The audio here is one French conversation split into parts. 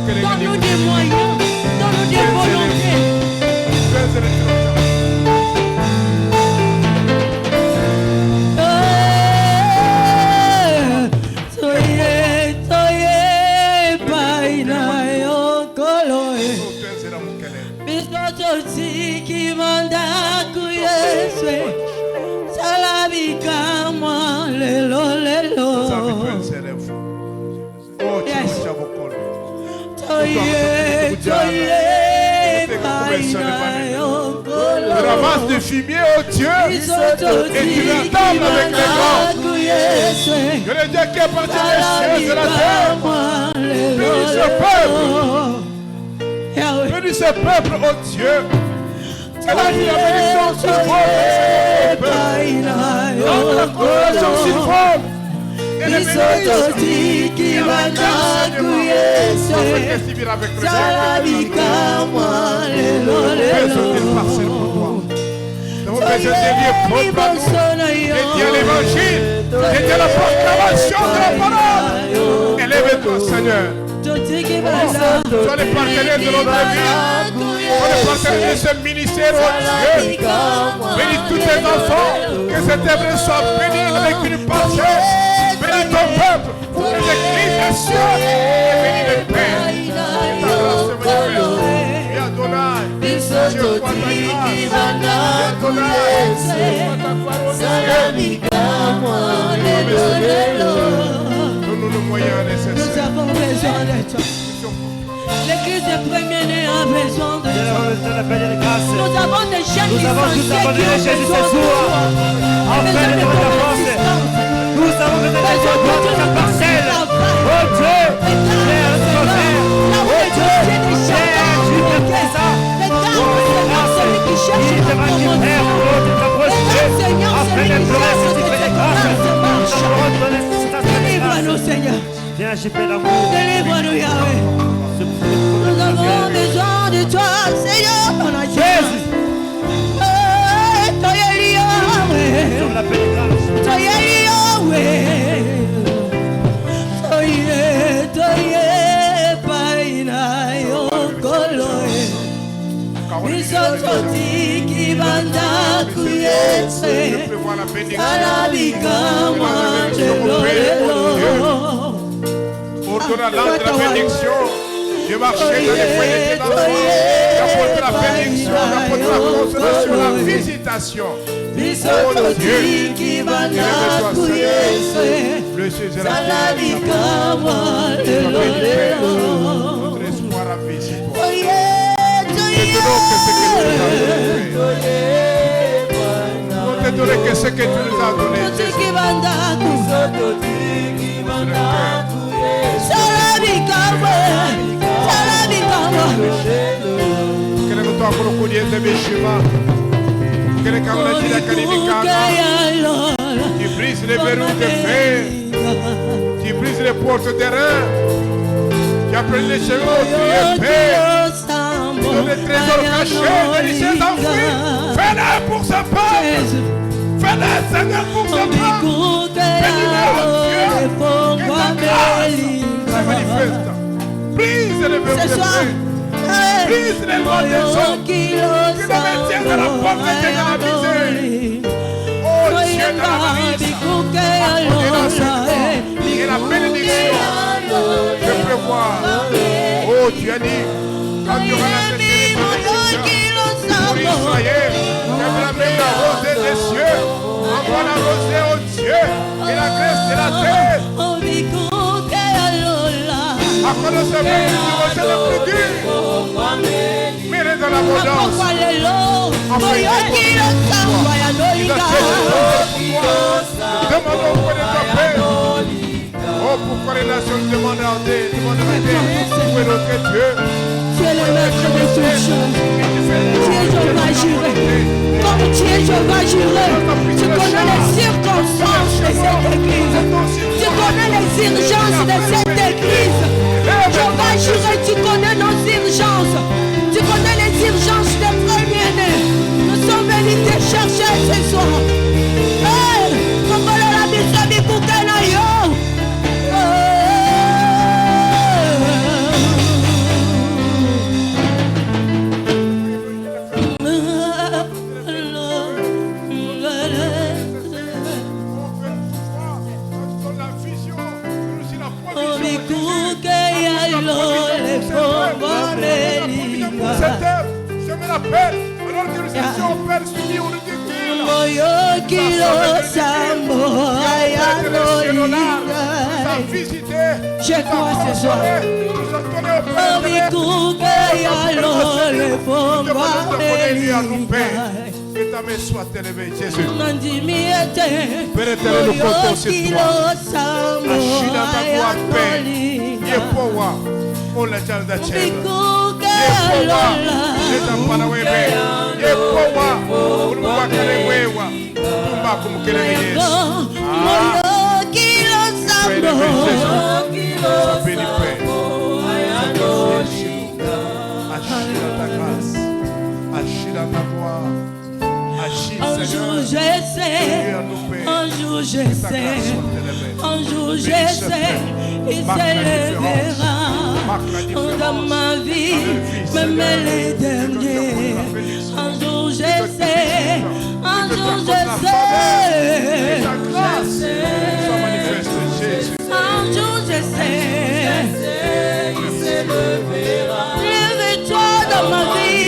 Donne-nous des moyens. Donne-nous des volontés. Ramasse du fumier, oh Dieu, et tu l'entames avec les grands. Que le Dieu qui appartient des cieux et de la terre bénisse ce peuple. Bénisse ce peuple, oh Dieu. Elle a mis la bénédiction sur toi, dans la consolation sur toi. Et les bénédictions qui va nous besoin de lier propre à nous, dédié à l'évangile, dédié à la proclamation de la parole. Élève-toi, Seigneur. Sois le partenaire de notre vie. Sois le partenaire de ce ministère, oh Dieu. Bénis tous tes enfants. Que cette œuvre soit bénie avec une pensée. Bénis ton peuple. Que l'église est sûre. Et bénis le Père. Ta grâce se manifeste. Et Adonai. Dieu, crois ta grâce. Et Adonai. Donne-nous le moyen nécessaire. Nous avons besoin de toi. L'église de premier-né a besoin de toi. Nous avons des jeunes qui sont abandonné Jésus ce soir. Enfin, de ta force. Nous avons besoin de ta parcelle. Oh Dieu, Père, oh Dieu, Père, tu me fais ça. Celui qui cherche ta promotion. Seigneur, celui qui cherche que tes grâces marchent. Délivre-nous, Seigneur. Délivre-nous, Yahweh. Nous avons besoin de toi, Seigneur, ton Jésus. Toi, Yahweh. Toi, Ordonne la bénédiction. Je marchais dans les foyers des enfants. J'apporte la bénédiction, j'apporte la consolation, la visitation. Oh Dieu, élève-toi, Seigneur. Le Jésus est la notre espoir à vie, c'est toi. Nous te donnons que ce que tu nous as donné. Toi pour le collier de Béchima, que le Cameroun de Kalimikana, tu brises les verrous de fer, tu brises les portes d'airain, tu as pris les chevaux, tu es paix, dans les trésors cachés, délicieux enfouis, fais-le pour ce peuple, fais-le Seigneur pour ce peuple, bénis-le oh Dieu, que ta grâce se manifeste, brise les verrous de fer. Brise les lois des hommes qui nous maintiennent dans la pauvreté et dans la misère. Oh Dieu de la bénédiction et la bénédiction, je prévois. Oh tu as dit, quand tu auras la bénédiction pour Israël, tu as la rosée des cieux, envoie la rosée au Dieu et la graisse de la terre. Afin de se faire du rocher le plus dur, mais dans l'abondance. Demandons auprès de ta paix. Oh, pourquoi les nations demandent à Dieu, demandent à Dieu, où est notre Dieu? Tu es le maître de toutes choses. Tu es Jéhovah juré. Comme tu es Jéhovah juré, tu connais les circonstances de cette église. Tu connais les urgences de cette église. Jéhovah juré, tu connais nos urgences. Tu connais les urgences des premiers-nés. Nous sommes venus te chercher ce soir. Hey, Kongolo la bisabi kukena yo. cette heure, je me rappelle, alors que nous étions au Père suivi au ridicule. Je crois ce soir. Que ta main soit élevée, Jésus. Père éternel, nous comptons sur toi. Achille dans ta gloire, Père. Yepowa, oh la chance d'Achille. Yepowa, Yetamana Webe. Yepowa, Uruwa Kalewewa. Tumba Kumkeleme. Sois élevé, Jésus. Sois béni, Père. Achille dans ta grâce. Agis dans ta gloire. Agis, un jour je sais, un jour je sais, un jour je sais, il s'élèvera dans ma vie, même les derniers. Un jour je sais, un jour je sais, un jour je sais, il s'élèvera. Lève-toi dans ma vie.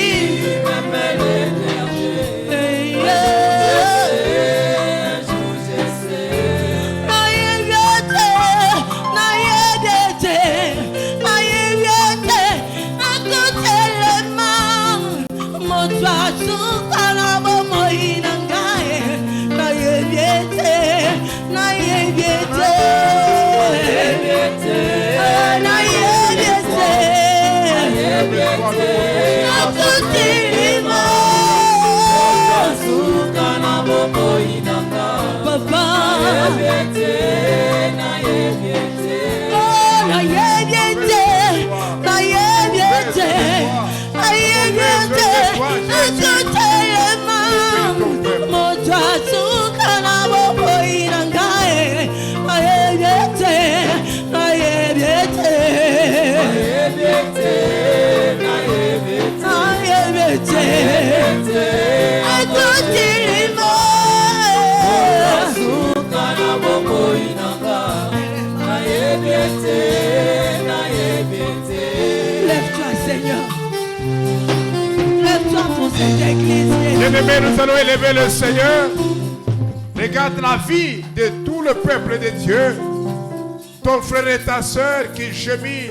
Bien-aimés, nous allons élever le Seigneur. Regarde la vie de tout le peuple de Dieu. Ton frère et ta soeur qui gémit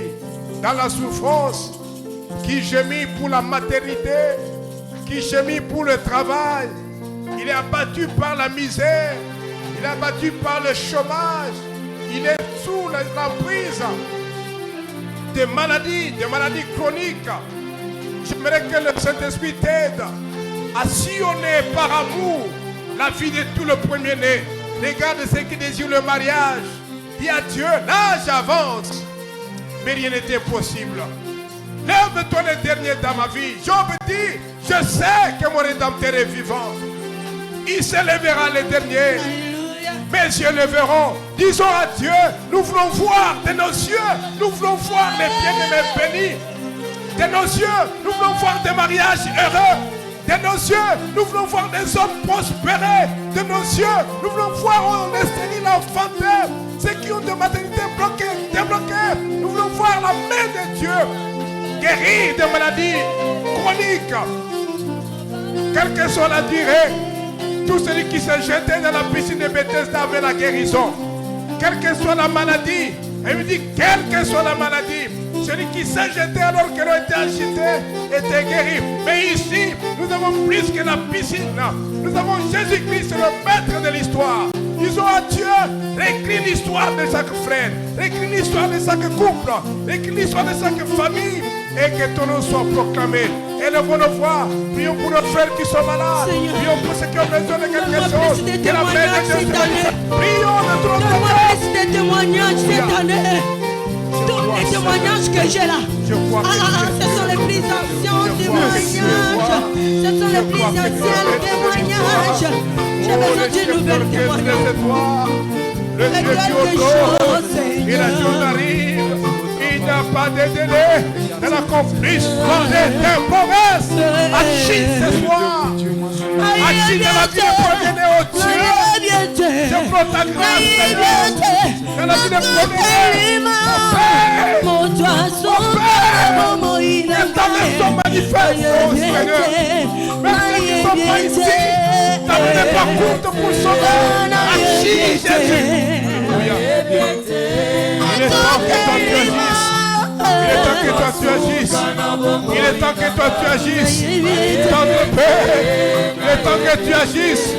dans la souffrance, qui gémit pour la maternité, qui gémit pour le travail. Il est abattu par la misère, il est abattu par le chômage, il est sous l'emprise des maladies chroniques. J'aimerais que le Saint-Esprit t'aide à sillonner par amour la vie de tout le premier-né. Regarde ceux qui désirent le mariage. Dis à Dieu, l'âge avance, mais rien n'était possible. Lève-toi le dernier dans ma vie. Job dit, je sais que mon Rédempteur est vivant. Il se lèvera le dernier. Mes yeux le verront. Disons à Dieu, nous voulons voir de nos yeux, nous voulons voir les bien-aimés bénis. De nos yeux, nous voulons voir des mariages heureux. De nos yeux, nous voulons voir des hommes prospérer. De nos yeux, nous voulons voir les stériles enfantés, ceux qui ont des maternités bloquées, débloquées. Nous voulons voir la main de Dieu guérir des maladies chroniques. Quelle que soit la durée, tout celui qui s'est jeté dans la piscine de Bethesda avait la guérison. Quelle que soit la maladie, elle me dit, quelle que soit la maladie, celui qui s'est jeté alors qu'elle a été agitée était guéri. Mais ici, nous avons plus que la piscine. Nous avons Jésus-Christ, le maître de l'histoire. Disons à Dieu, réécris l'histoire de chaque frère, réécris l'histoire de chaque couple, réécris l'histoire de chaque famille, et que ton nom soit proclamé. Élevons nos voix, prions pour nos frères qui sont malades, prions pour ceux qui ont besoin de quelque chose. Que la paix de Dieu soit. Prions de tout notre cœur. Des témoignages cette année. Tous les témoignages que j'ai là, ce sont les plus anciens témoignages. Ce sont les plus anciens témoignages. J'ai besoin d'une nouvelle témoignage. Le Dieu qui autorise, et la chose arrive. Il n'y a pas de délai dans l'accomplissement des promesses. Agis ce soir. Agis dans la vie de premier-né au Dieu. Je prends ta grâce dans la vie de premier-né. Mon Père, que ta maison manifeste Oh Seigneur, même ceux qui ne sont pas ici, ta main n'est pas courte pour sauver. Agis Jésus. Alléluia. Il est temps que toi tu agisses. Il est temps que toi tu agisses. Il est temps que toi tu agisses. Tendre Père, il est temps que tu agisses.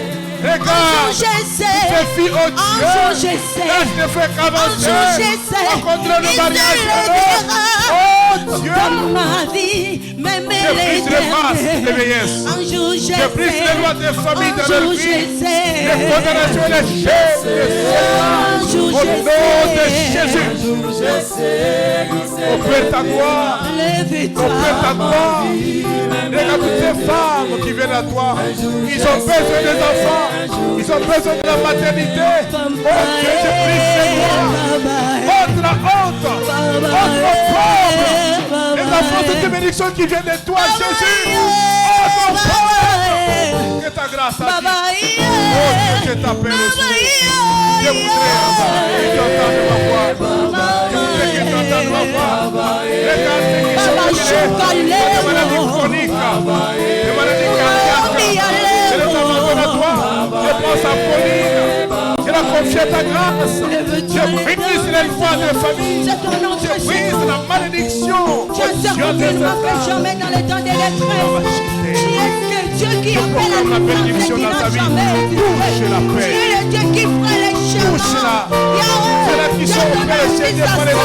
Regarde, ces filles au Dieu, là je ne fais qu'avancer en contre le mariage. Oh Dieu, je brise les masses de vieillesse. Je brise les lois des familles de leur vie. Les condamnations et les chaînes. Au nom de Jésus. Opère ta gloire. Opère ta gloire. Regarde toutes ces femmes qui viennent à toi. Ils ont besoin des enfants. Ils ont besoin de la maternité. Oh Dieu, je brise les lois. Autre pauvre. Les enfants de tes bénédictions qui viennent de toi, Jésus. Oh ton pauvre. Que ta grâce agisse. Oh Dieu, je t'appelle aussi. Je voudrais que tu entendes ma voix. Je voudrais que tu entendes ma voix. Regarde ceux qui sont malades. Des maladies chroniques. Des maladies cardiaques. Je les abandonne à toi. Je pense à Pauline. Je la confie à ta grâce. Je brise les lois de famille. Je brise la malédiction. Je sais que tu ne m'appelles jamais dans les temps de détresse. Tu es le Dieu qui appelle à la bénédiction dans ta vie. Touche la paix. Tu es le Dieu qui fera les chemins. Touche-la. C'est là qui sont opérés, Seigneur, par les noms.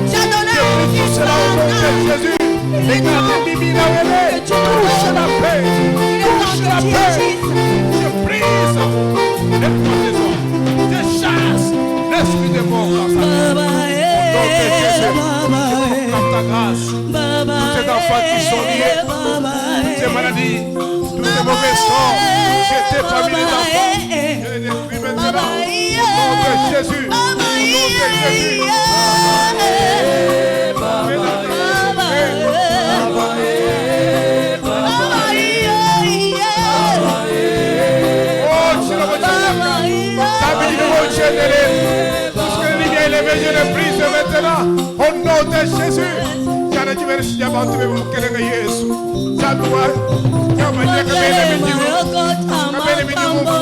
Je prie cela au nom de Jésus. Regardez Mimi Nawele. Touche la paix. Touche la paix. Je brise les poisons. Je chasse l'esprit de mort dans sa vie. Au nom de Jésus. Je proclame ta grâce. Tous ces enfants qui sont liés, toutes ces maladies, tous ces mauvais sorts, j'étais parmi les enfants. Je les détruis maintenant. Au nom de Jésus. Au nom de Jésus. Je le brise maintenant au nom de Jésus. Jana jibere si jaba tu mu kele ga Yesu. Zadwa ya ma je ka bele mi jiru. Ka bele mi jiru mu ma.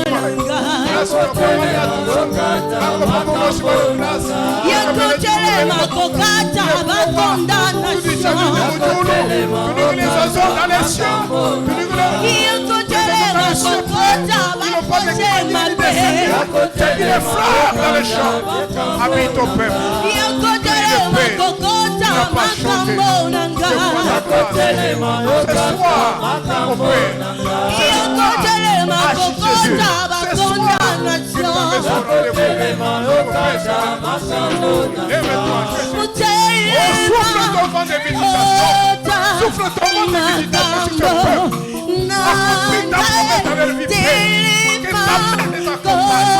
Aso ko ma ya tu songa. Ako pa mo si ba place. Ya ko chele ma ko kata ba condamnation. Tu dis ça tu nous les oiseaux dans les cieux. Ya ko chele ma ko kata ba il est frère dans les champs. Habite au peuple. Souffle ton vent de visitation sur ce peuple. Accomplis ta promesse avec le vivre. Que ta main les accompagne.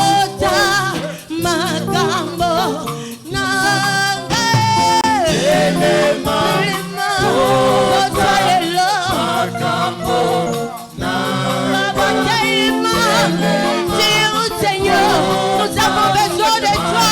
Seigneur, nous avons besoin de toi.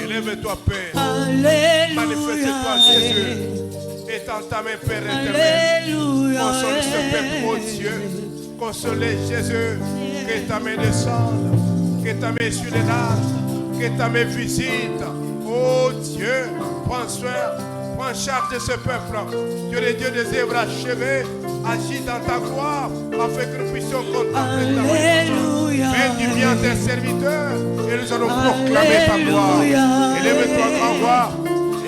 Élève-toi, Père. Manifeste-toi, Jésus. Étends ta main, Père éternel. Console ce peuple, oh Dieu. Consolez Jésus. Que ta main descende. Que ta main sur les larmes. Que ta main visite. Oh Dieu, prends soin Prends charge de ce peuple. Dieu le Dieu des œuvres achevées, agis dans ta gloire, afin que nous puissions contempler ta bénédiction. Fais du bien à tes serviteurs, et nous allons proclamer ta gloire. Élève-toi, grand roi.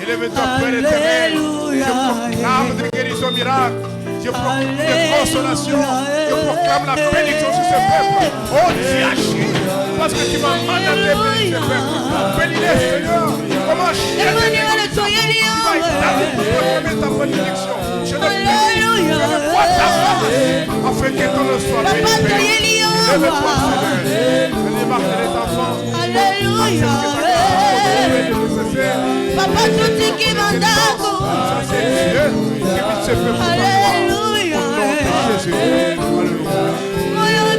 Élève-toi, Père éternel. Je proclame des guérisons miracles. Je proclame des consolations. Je proclame la bénédiction sur ce peuple. Oh, tu agis. Parce que tu m'as mandaté bénir ce peuple. Bénis-les, Seigneur. Comment chier des négociations. Tu vas établir pour proclamer ta bénédiction. Je le bénis. Je le vois ta face. Afin que ton nom soit béni. Lève-toi, Seigneur. Je démarque les enfants. Alléluia. Papa, tout ce qui m'a ça c'est Dieu qui vit ce peuple. Alléluia. Au nom de Jésus. Alléluia.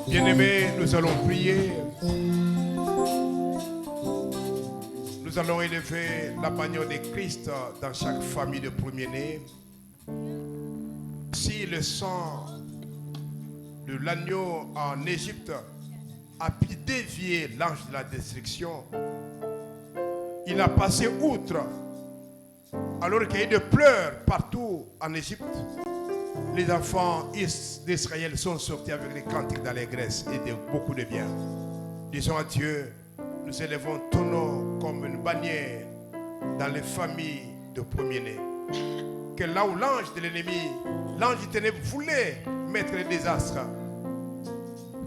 Bien-aimés, nous allons prier. Nous allons élever la bannière de Christ dans chaque famille de premier-né. Si le sang de l'agneau en Égypte a pu dévier l'ange de la destruction, il a passé outre. Alors qu'il y a eu de pleurs partout en Égypte, les enfants d'Israël sont sortis avec des cantiques d'allégresse et de beaucoup de bien. Disons à Dieu, nous élevons ton nom comme une bannière dans les familles de premier-né. Que là où l'ange de l'ennemi, l'ange du ténèbre voulait mettre le désastre,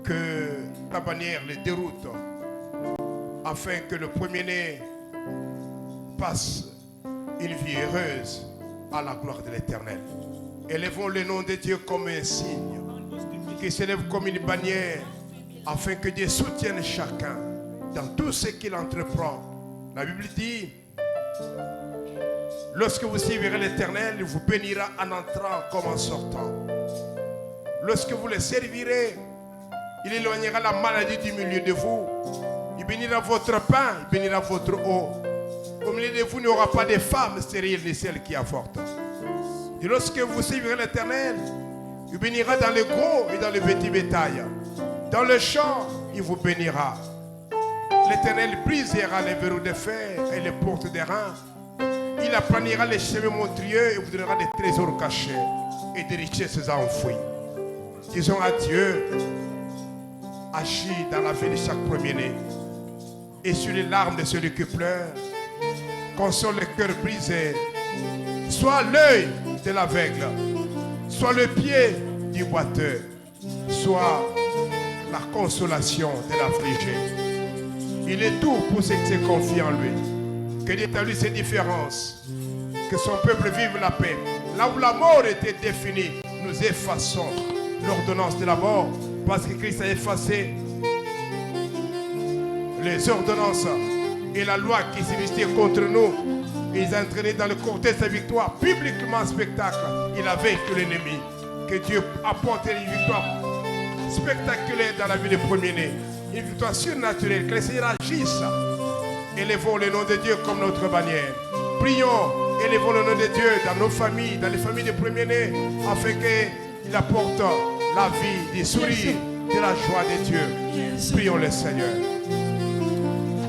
que ta bannière les déroute, afin que le premier-né passe une vie heureuse à la gloire de l'Éternel. Élevons le nom de Dieu comme un signe, qui s'élève comme une bannière, afin que Dieu soutienne chacun dans tout ce qu'il entreprend. La Bible dit, lorsque vous suivrez l'Éternel, il vous bénira en entrant comme en sortant. Lorsque vous le servirez, il éloignera la maladie du milieu de vous. Il bénira votre pain, il bénira votre eau. Au milieu de vous, il n'y aura pas de femmes stériles ni celles qui avortent. Et lorsque vous suivrez l'Éternel, il bénira dans le gros et dans le petit bétail. Dans le champ, il vous bénira. L'Éternel brisera les verrous de fer et les portes des reins. Il aplanira les chemins monstrueux et vous donnera des trésors cachés et des richesses enfouies. Disons à Dieu, agis dans la vie de chaque premier-né et sur les larmes de celui qui pleure. Console le cœur brisé. Sois l'œil de l'aveugle, sois le pied du boiteux, sois la consolation de l'affligé. Il est tout pour ceux qui se confient en lui. Que Dieu établit ses différences, que son peuple vive la paix. Là où la mort était définie, nous effaçons l'ordonnance de la mort, parce que Christ a effacé les ordonnances et la loi qui s'existait contre nous. Ils ont entraîné dans le cortège de sa victoire, publiquement en spectacle. Il a vaincu l'ennemi. Que Dieu apporte une victoire spectaculaire dans la vie des premiers-nés. Une victoire surnaturelle. Que le Seigneur agisse. Élevons le nom de Dieu comme notre bannière. Prions, élevons le nom de Dieu dans nos familles, dans les familles des premiers-nés, afin qu'il apporte la vie, des sourires, de la joie de Dieu. Prions le Seigneur.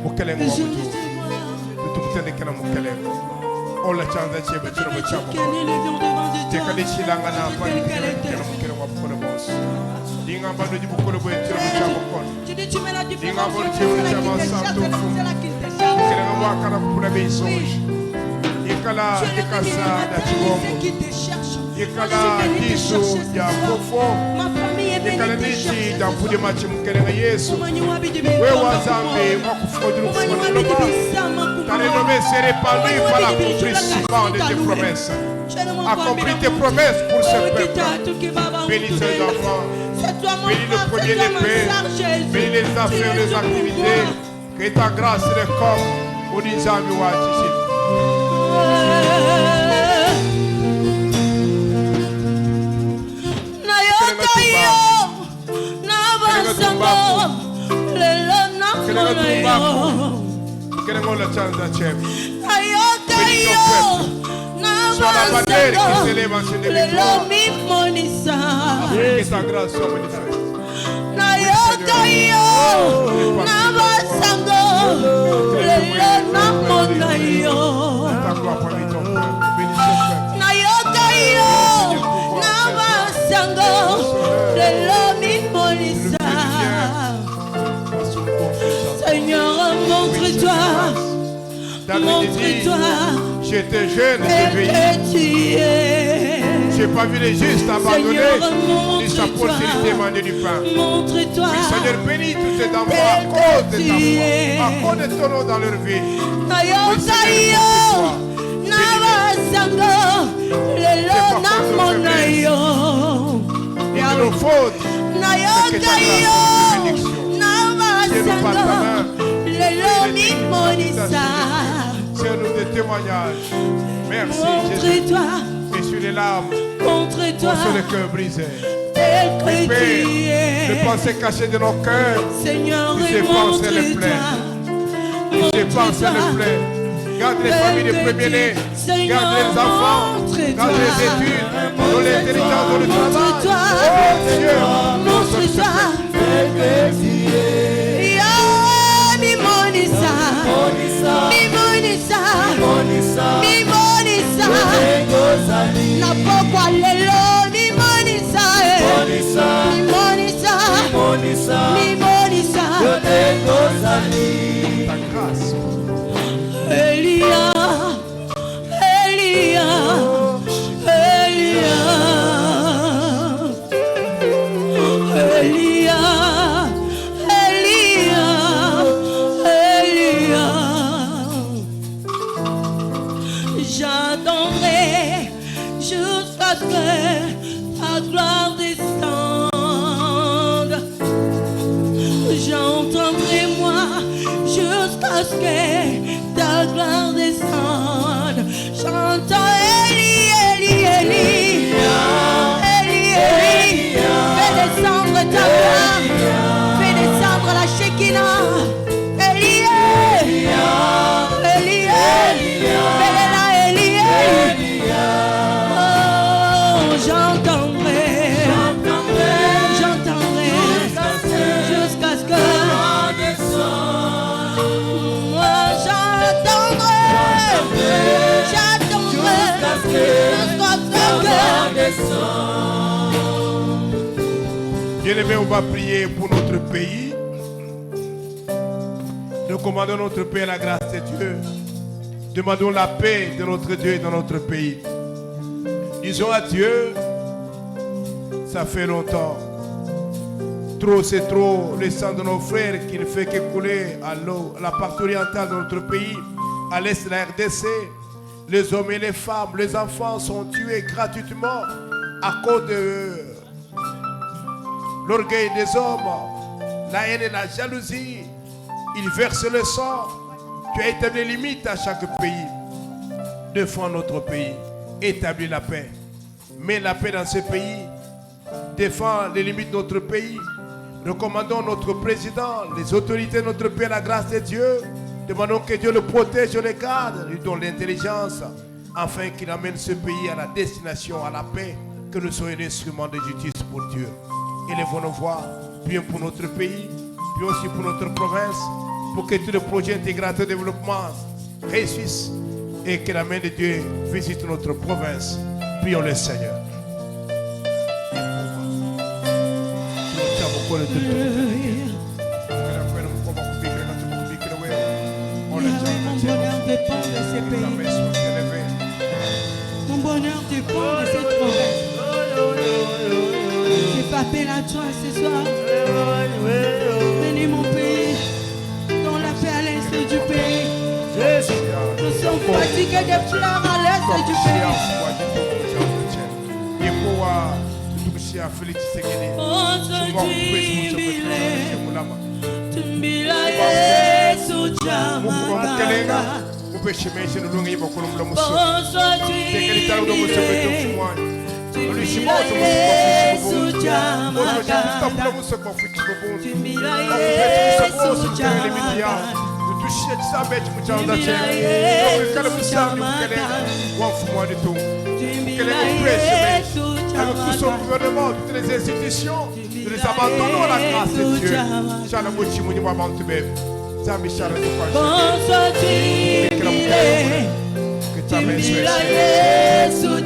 Pour qu'elle ait un retour. On la chance de Dieu, tu le chamo. Tu connais si la gana pas de que wa pour le boss. Dinga ba do pour le boy tu le chamo. Dinga ba tu le chamo santo. Que le wa kana pour la maison. Ikala ikasa da chibongo. Ikala diso ya kofo. Ikala dishi da pour de match mukere Yesu. Wewe zambe wakufodru kwa ta renommée s'est répandue par l'accomplissement de tes promesses. Accomplis tes promesses pour ce peuple. Bénis tes enfants. Bénis le premier des pères. Bénis les affaires, les activités. Que ta grâce les comme au Nizami Watisi. la chanza c'è. Sois la bannière qui s'élève en signe de victoire. Afin que ta grâce soit manifeste. Ta gloire parmi ton peuple. Bénis ton peuple. Seigneur, montre-toi. Montre-toi. J'étais jeune, j'ai vieilli. J'ai pas vu les justes abandonnés, ni sa postérité demander du pain. Montre-toi. Oui, Seigneur, bénis tous tes enfants à cause de ta foi, à cause de ton nom dans leur vie. Oui, Seigneur, et de nos fautes, que ta grâce de bénédiction. Dieu nous parle ta main. Seigneur, nous des témoignages. Merci, Jésus. Et sur les larmes, Montre-toi. sur le cœur brisé. Père, les pensées cachées de nos cœurs, Seigneur, tu sais penser les plaies. Tu sais penser les plaies. Garde les familles des premiers-nés. Garde les enfants. Garde les études. Dans l'intelligence, dans le travail. Oh Dieu, montre-toi. ta grâce. Elia, Elia, Elia, Elia, Elia, Elia. J'attendrai jusqu'à ce que ta gloire descende. J'entendrai moi jusqu'à ce que ta gloire descende. J'entends Eli, Eli, Eli, Eli, Eli. Fais descendre ta gloire, fais descendre la Shekinah. Eli, Eli, Eli, fais-la Eli, Eli. Oh, j'entendrai jusqu'à ce que Bien-aimés, on va prier pour notre pays. Nous commandons notre pays à la grâce de Dieu. Demandons la paix de notre Dieu dans notre pays. Disons à Dieu, ça fait longtemps. Trop, c'est trop, le sang de nos frères qui ne fait qu'écouler à l'eau, à la partie orientale de notre pays, à l'est de la RDC. Les hommes et les femmes, les enfants sont tués gratuitement à cause de l'orgueil des hommes, la haine et la jalousie. Ils versent le sang. Tu as établi les limites à chaque pays. Défends notre pays. Établis la paix. Mets la paix dans ce pays. Défends les limites de notre pays. Recommandons notre président, les autorités de notre pays à la grâce de Dieu. Demandons que Dieu le protège et le garde, lui donne l'intelligence, afin qu'il amène ce pays à la destination, à la paix, que nous soyons un instrument de justice pour Dieu. Élevons nos voix, prions pour notre pays, prions aussi pour notre province, pour que tous les projets intégrateurs de développement réussissent et que la main de Dieu visite notre province. Prions le Seigneur. Mon bonheur dépend de ces pays. Mon bonheur dépend de cette province. J'ai frappé la toi ce soir. Bénis mon pays. Dans la paix à l'est du pays. Nous sommes fatigués de pleurs à l'est du pays. Avec tout son gouvernement, toutes les institutions, nous les abandonnons à la grâce de Dieu. Que ta main soit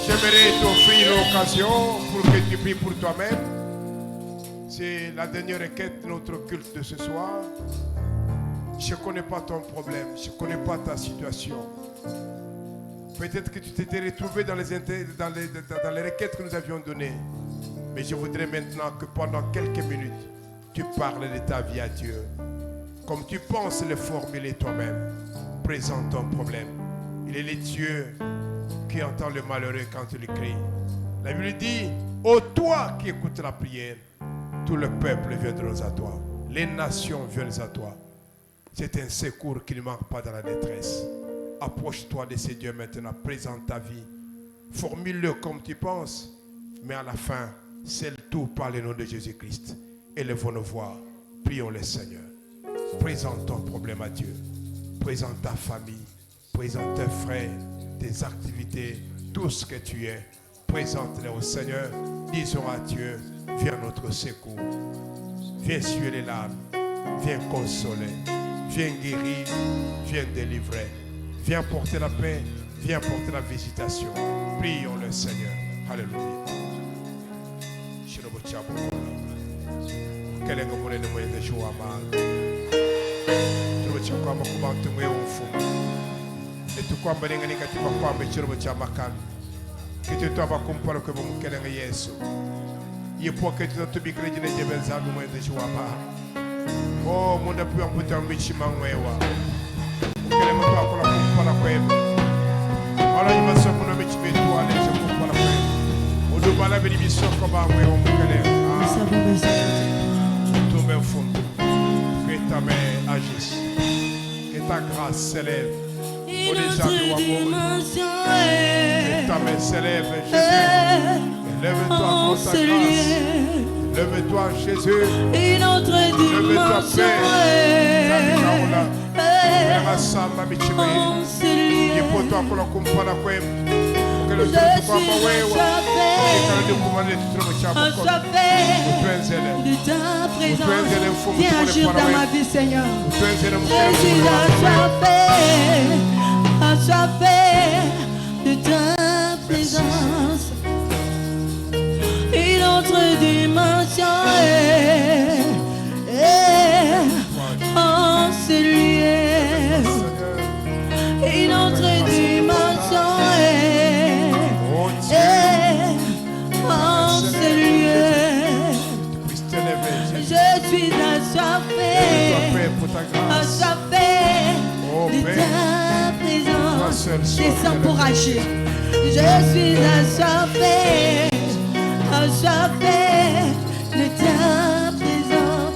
J'aimerais t'offrir l'occasion pour que tu pries pour toi-même. C'est la dernière requête de notre culte de ce soir. Je ne connais pas ton problème, je ne connais pas ta situation. Peut-être que tu t'étais retrouvé dans les requêtes que nous avions données. Mais je voudrais maintenant que pendant quelques minutes, tu parles de ta vie à Dieu. Comme tu penses le formuler toi-même, présente ton problème. Il est le Dieu qui entend le malheureux quand il crie. La Bible dit, ô toi qui écoutes la prière, tout le peuple viendra à toi. Les nations viennent à toi. C'est un secours qui ne manque pas dans la détresse. Approche-toi de ces dieux maintenant, présente ta vie. Formule-le comme tu penses, mais à la fin, scelle tout par le nom de Jésus-Christ. Élevons nos voix, prions le Seigneur. Présente ton problème à Dieu. Présente ta famille, présente tes frères, tes activités, tout ce que tu es. Présente-les au Seigneur. Disons à Dieu, viens à notre secours. Viens essuyer les larmes. Viens consoler. Viens guérir. Viens délivrer. Viens porter la paix. Viens porter la visitation. Prions le Seigneur. Alléluia. Quel est le moyen de jouer à mal? Tu vois, comment tu me fous. Et tu crois que tu vas me dire que tu vas que tu vas comparer que vous quel est Yesu. Il faut que tu te bigres de Jebel Zabu moyen de jouer à mal. Oh, mon appui en putain Michiman Wewa. Quel est mon toit pour la comparer que alors il va se prendre un petit peu de toi, allez, je comprends la paix. Au double la bénédiction comme un way, on peut aller. Tombe au fond. Que ta main agisse. Que ta grâce s'élève. Au déjà de amour. Que ta main s'élève, Jésus. Lève-toi pour ta grâce. Lève-toi, Jésus. Lève-toi, Père. Rasamba michime ipo to akolo kumpana kwem kelo tu kwa wewe kelo de kumane tutromo chako de ta présence viens agir dans ma vie Seigneur je suis assoiffé de ta présence une autre dimension en celui une autre dimension en celui je suis assoiffé de ta présence descends pour agir je suis assoiffé de ta présence.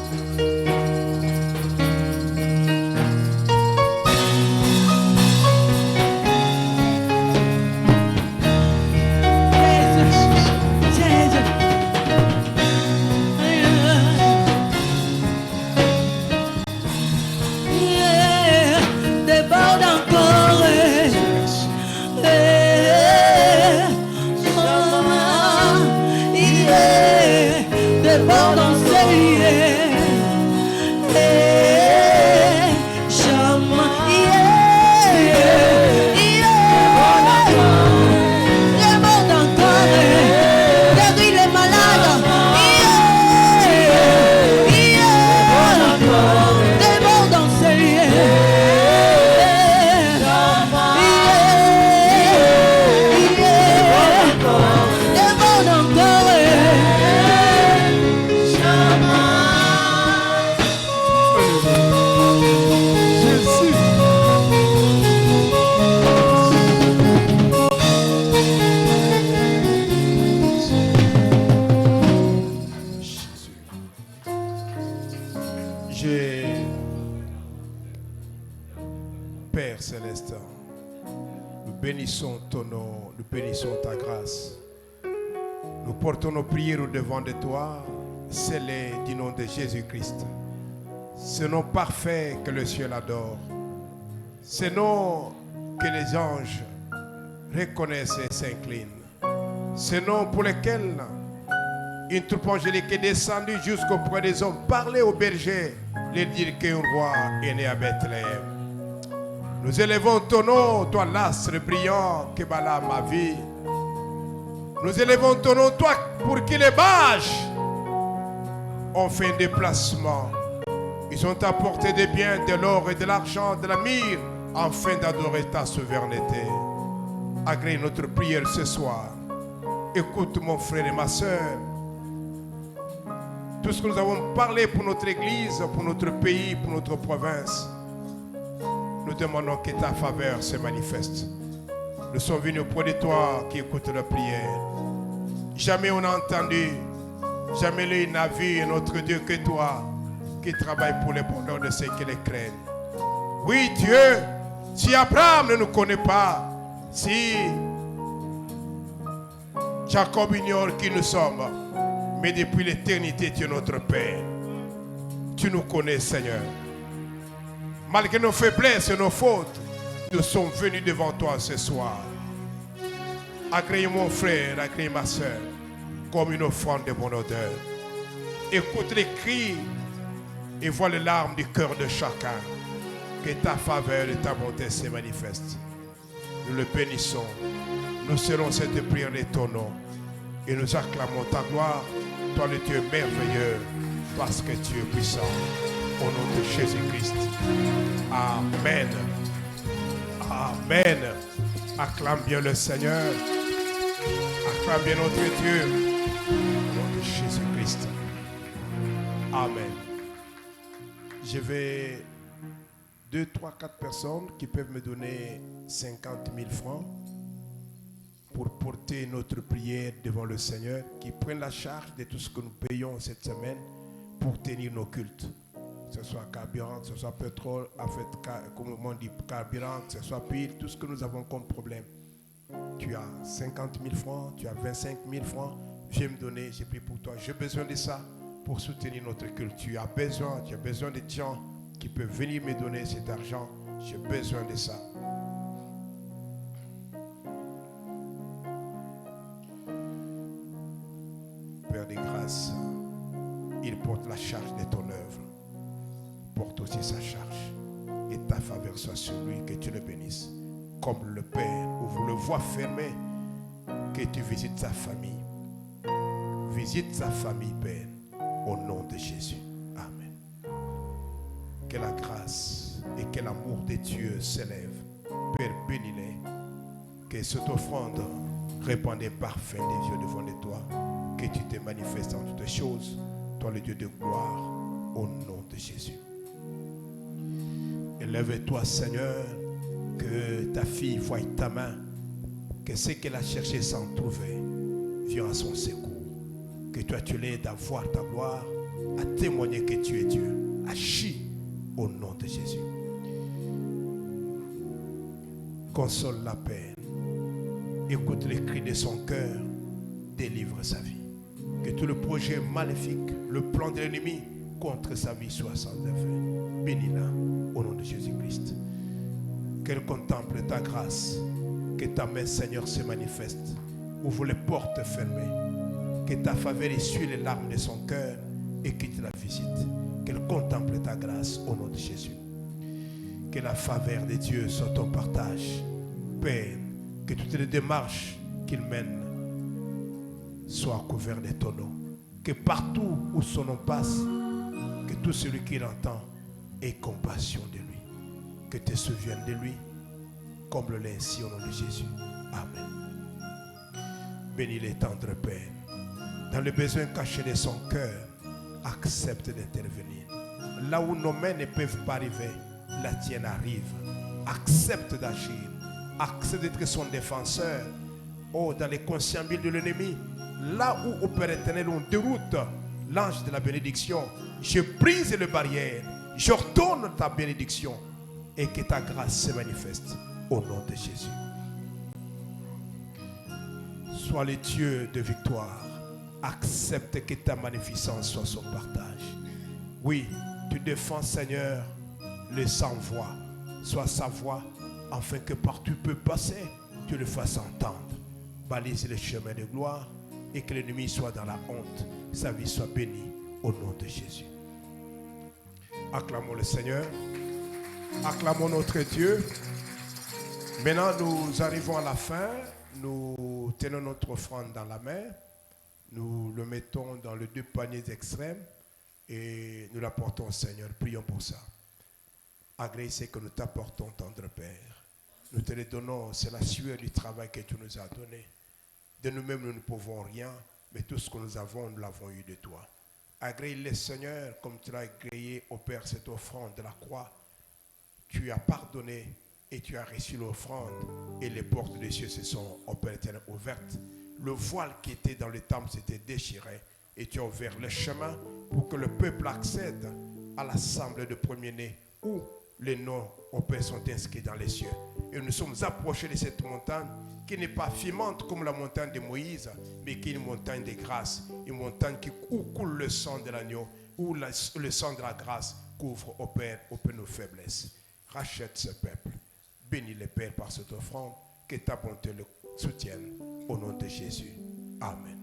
Nos prières au-devant de toi, scellées du nom de Jésus-Christ. Ce nom parfait que le ciel adore. Ce nom que les anges reconnaissent et s'inclinent. Ce nom pour lequel une troupe angélique est descendue jusqu'auprès des hommes. Parler aux bergers, les dire qu'un roi est né à Bethléem. Nous élevons ton nom, toi l'astre brillant qui bala ma vie. Nous élevons ton nom, toi, pour que les bâches ont fait un déplacement. Ils ont apporté des biens, de l'or et de l'argent, de la myrrhe, afin d'adorer ta souveraineté. Agrée notre prière ce soir. Écoute mon frère et ma soeur. Tout ce que nous avons parlé pour notre église, pour notre pays, pour notre province, nous demandons que ta faveur se manifeste. Nous sommes venus auprès de toi qui écoute la prière. Jamais on a entendu, jamais l'œil n'a vu un autre Dieu que toi qui travaille pour le bonheur de ceux qui les craignent. Oui, Dieu, si Abraham ne nous connaît pas, si Jacob ignore qui nous sommes, mais depuis l'éternité, tu es notre Père. Tu nous connais, Seigneur. Malgré nos faiblesses et nos fautes, nous sommes venus devant toi ce soir. Accueille mon frère, accueille ma soeur, comme une offrande de bonne odeur. Écoute les cris et vois les larmes du cœur de chacun. Que ta faveur et ta bonté se manifestent. Nous le bénissons. Nous serons cette prière de ton nom. Et nous acclamons ta gloire. Toi le Dieu merveilleux. Parce que tu es puissant. Au nom de Jésus-Christ. Amen. Amen. Acclame bien le Seigneur. Acclame bien notre Dieu. Au nom de Jésus-Christ. Amen. Je vais 2, 3, 4 personnes qui peuvent me donner 50 000 francs pour porter notre prière devant le Seigneur, qui prennent la charge de tout ce que nous payons cette semaine pour tenir nos cultes. Que ce soit carburant, que ce soit pétrole, en fait, comme on dit, carburant, que ce soit pile, tout ce que nous avons comme problème. Tu as 50 000 francs, tu as 25 000 francs, viens me donner, j'ai pris pour toi. J'ai besoin de ça pour soutenir notre culte. Tu as besoin de gens qui peuvent venir me donner cet argent. J'ai besoin de ça. Père de grâce, il porte la charge de ton œuvre. Porte aussi sa charge. Et ta faveur soit sur lui, que tu le bénisses. Comme le Père ouvre le voie fermée, que tu visites sa famille. Visite sa famille, Père, au nom de Jésus. Amen. Que la grâce et que l'amour de Dieu s'élève. Père, bénis-les. Que cette offrande répande un parfum des yeux devant de toi. Que tu te manifestes en toutes choses. Toi, le Dieu de gloire, au nom de Jésus. Élève-toi, Seigneur, que ta fille voie ta main, que ce qu'elle a cherché sans trouver vient à son secours. Que toi, tu l'aides à voir ta gloire, à témoigner que tu es Dieu. Agis au nom de Jésus. Console la peine. Écoute les cris de son cœur. Délivre sa vie. Que tout le projet maléfique, le plan de l'ennemi contre sa vie soit sans effet. Bénis-la au nom de Jésus-Christ. Qu'elle contemple ta grâce. Que ta main, Seigneur, se manifeste. Ouvre les portes fermées. Que ta faveur essuie les larmes de son cœur et que tu la visites. Qu'elle contemple ta grâce au nom de Jésus. Que la faveur de Dieu soit ton partage. Père, que toutes les démarches qu'il mène soient couvertes de ton nom. Que partout où son nom passe, que tout celui qui l'entend ait compassion de lui. Que tu te souviennes de lui. Comble-le ainsi au nom de Jésus. Amen. Bénis les tendres Père. Dans le besoin caché de son cœur, accepte d'intervenir. Là où nos mains ne peuvent pas arriver, la tienne arrive. Accepte d'agir. Accepte d'être son défenseur. Oh, dans les consciences de l'ennemi, là où au Père éternel on déroute l'ange de la bénédiction, je brise les barrières. Je retourne ta bénédiction et que ta grâce se manifeste au nom de Jésus. Sois le Dieu de victoire. Accepte que ta magnificence soit son partage. Oui, tu défends, Seigneur, le sans-voix. Sois sa voix, afin que partout peut passer, tu le fasses entendre. Balise le chemin de gloire et que l'ennemi soit dans la honte. Sa vie soit bénie au nom de Jésus. Acclamons le Seigneur. Acclamons notre Dieu. Maintenant, nous arrivons à la fin. Nous tenons notre offrande dans la main. Nous le mettons dans les deux paniers extrêmes et nous l'apportons au Seigneur. Prions pour ça. Agrée ce que nous t'apportons, tendre Père. Nous te le donnons, c'est la sueur du travail que tu nous as donné. De nous-mêmes, nous ne pouvons rien, mais tout ce que nous avons, nous l'avons eu de toi. Agrée-le, Seigneur, comme tu l'as agréé au Père cette offrande de la croix. Tu as pardonné et tu as reçu l'offrande et les portes des cieux se sont, au Père éternel, ouvertes. Le voile qui était dans le temple s'était déchiré et tu as ouvert le chemin pour que le peuple accède à l'assemblée de premiers-nés où les noms au Père sont inscrits dans les cieux. Et nous sommes approchés de cette montagne qui n'est pas fumante comme la montagne de Moïse, mais qui est une montagne de grâce, une montagne où coule le sang de l'agneau, où le sang de la grâce couvre au Père nos faiblesses. Rachète ce peuple. Bénis les pères par cette offrande. Que ta bonté le soutienne. Au nom de Jésus. Amen.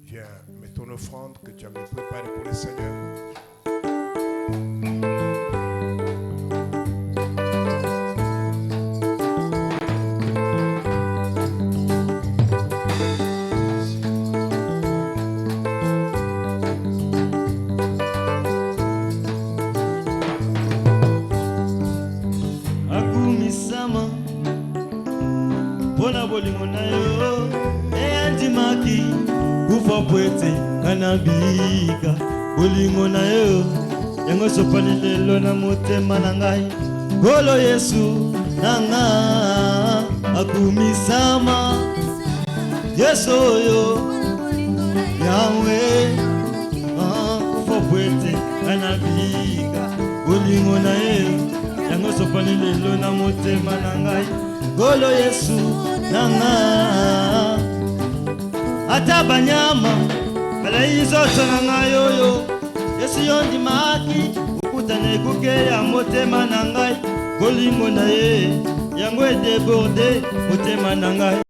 Viens, mets ton offrande que tu as préparée pour le Seigneur. Kanabika ulingo na yo yango sopani lelo na motema na ngai golo Yesu nanga akumisama Yesu yo yawe fopwete kanabika ulingo na yo yango sopani lelo na motema na ngai golo Yesu nanga atabanyama Malai zote na ngayoyo Yesu yondi maki Ukutane kuke ya motema na ngai Bolingo na ye Yango débordé motema na ngai